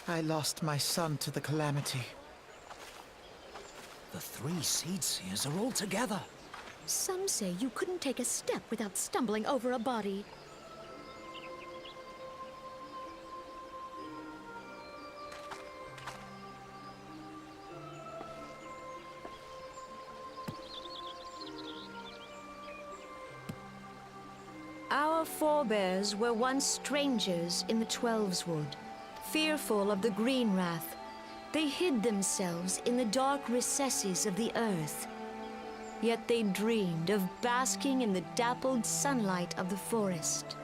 I lost my son to the calamity. The three Seed Seers are all together. Some say you couldn't take a step without stumbling over a body. Our forebears were once strangers in the Twelveswood. Fearful of the Green Wrath, they hid themselves in the dark recesses of the earth. Yet they dreamed of basking in the dappled sunlight of the forest.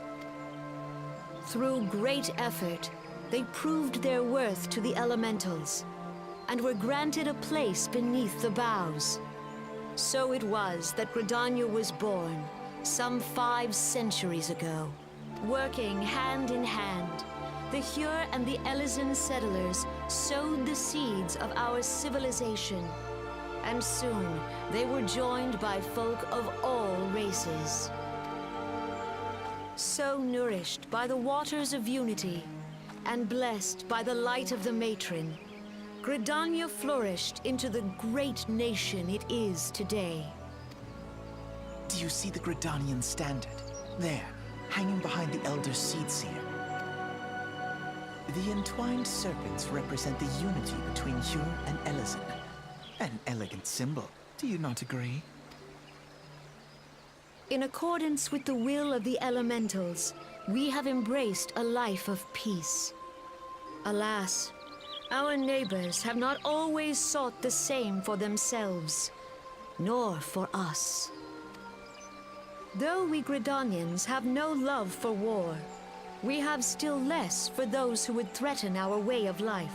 Through great effort, they proved their worth to the elementals, and were granted a place beneath the boughs. So it was that Gridania was born, some 5 centuries ago. Working hand in hand, the Hyur and the Elezen settlers sowed the seeds of our civilization, and soon they were joined by folk of all races. So nourished by the waters of unity, and blessed by the light of the matron, Gridania flourished into the great nation it is today. Do you see the Gridanian standard? There, hanging behind the Elder Seed Seer. The entwined serpents represent the unity between Hyur and Elezen. An elegant symbol, do you not agree? In accordance with the will of the elementals, we have embraced a life of peace. Alas, our neighbors have not always sought the same for themselves, nor for us. Though we Gridanians have no love for war, we have still less for those who would threaten our way of life.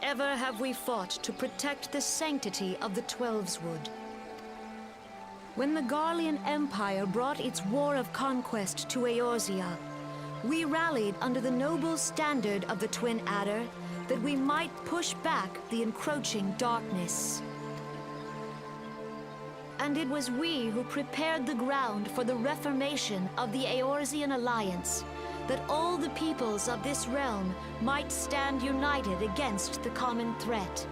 Ever have we fought to protect the sanctity of the Twelveswood. When the Garlean Empire brought its war of conquest to Eorzea, we rallied under the noble standard of the Twin Adder that we might push back the encroaching darkness. And it was we who prepared the ground for the reformation of the Eorzean Alliance, that all the peoples of this realm might stand united against the common threat.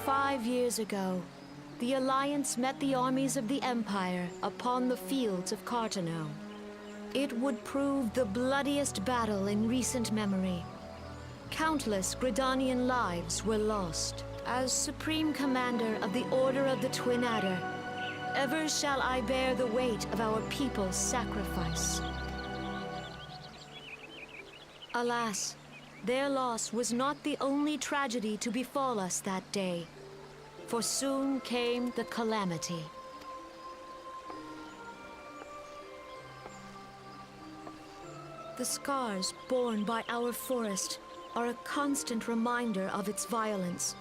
"5 years ago, the Alliance met the armies of the Empire upon the fields of Cartano. It would prove the bloodiest battle in recent memory. Countless Gridanian lives were lost. As Supreme Commander of the Order of the Twin Adder, ever shall I bear the weight of our people's sacrifice. Alas, their loss was not the only tragedy to befall us that day, for soon came the calamity. The scars borne by our forest are a constant reminder of its violence.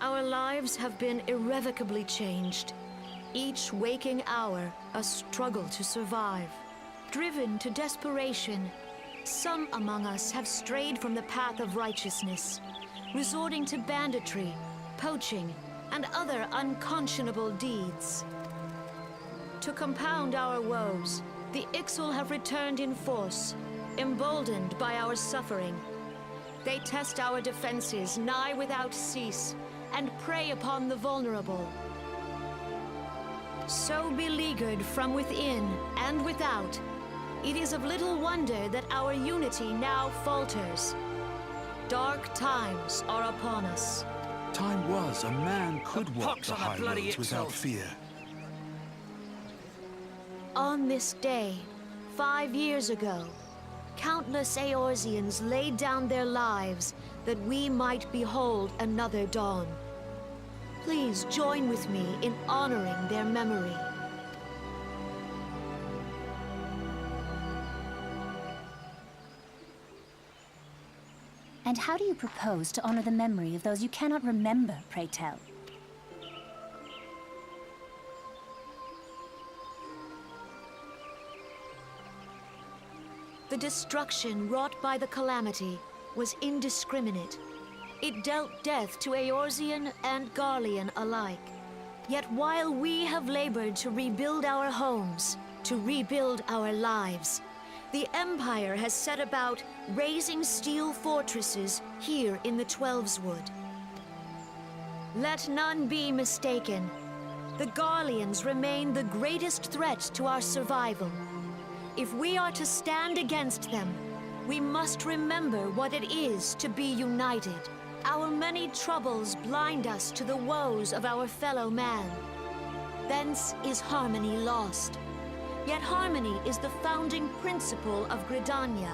Our lives have been irrevocably changed, each waking hour a struggle to survive. Driven to desperation, some among us have strayed from the path of righteousness, resorting to banditry, poaching, and other unconscionable deeds. To compound our woes, the Ixal have returned in force, emboldened by our suffering. They test our defenses nigh without cease, and prey upon the vulnerable. So beleaguered from within and without, it is of little wonder that our unity now falters. Dark times are upon us. Time was a man could walk pox the on the high bloody roads without Ixal. fear. On this day, 5 years ago, countless Eorzeans laid down their lives that we might behold another dawn. Please join with me in honoring their memory. And how do you propose to honor the memory of those you cannot remember, pray tell? The destruction wrought by the calamity was indiscriminate. It dealt death to Eorzean and Garlean alike. Yet while we have labored to rebuild our homes, to rebuild our lives, the Empire has set about raising steel fortresses here in the Twelveswood. Let none be mistaken. The Garleans remain the greatest threat to our survival. If we are to stand against them, we must remember what it is to be united. Our many troubles blind us to the woes of our fellow man. Thence is harmony lost. Yet harmony is the founding principle of Gridania.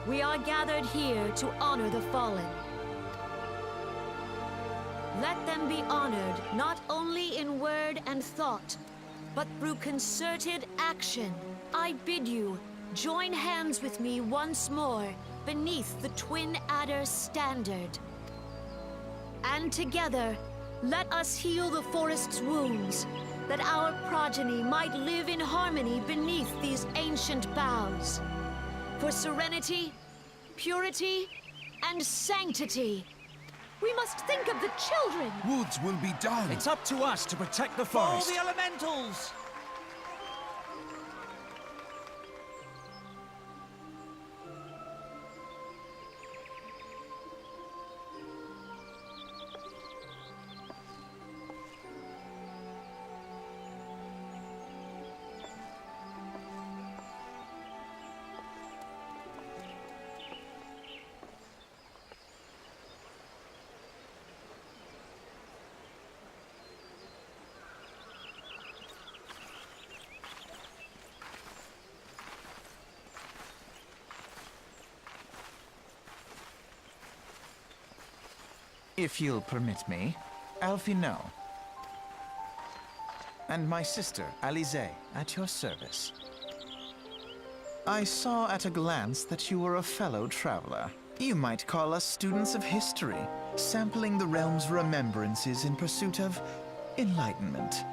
We are gathered here to honor the fallen. Let them be honored not only in word and thought, but through concerted action. I bid you, join hands with me once more beneath the Twin Adder's standard. And together, let us heal the forest's wounds, that our progeny might live in harmony beneath these ancient boughs. For serenity, purity, and sanctity, we must think of the children! Woods will be done. It's up to us to protect the For forest. the elementals! If you'll permit me, Alfino. And my sister, Elezen, at your service. I saw at a glance that you were a fellow traveler. You might call us students of history, sampling the realm's remembrances in pursuit of enlightenment.